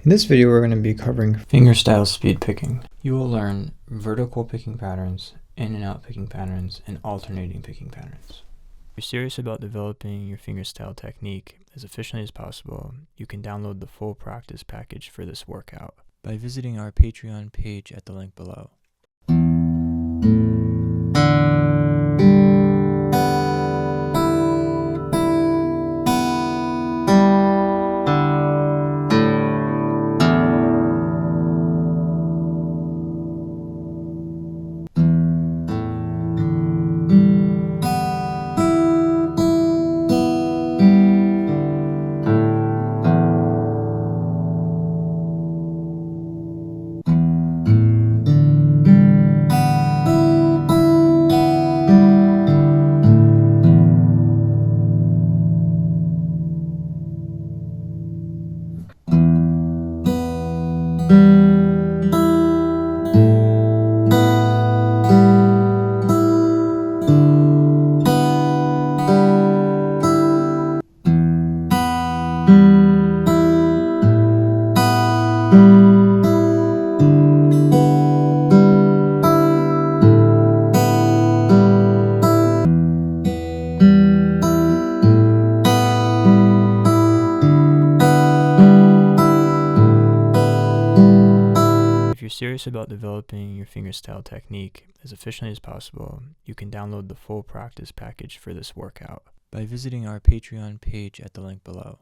In this video, we're going to be covering fingerstyle speed picking. You will learn vertical picking patterns, in and out picking patterns, and alternating picking patterns. If you're serious about developing your fingerstyle technique as efficiently as possible, you can download the full practice package for this workout by visiting our Patreon page at the link below. If you're serious about developing your fingerstyle technique as efficiently as possible, you can download the full practice package for this workout by visiting our Patreon page at the link below.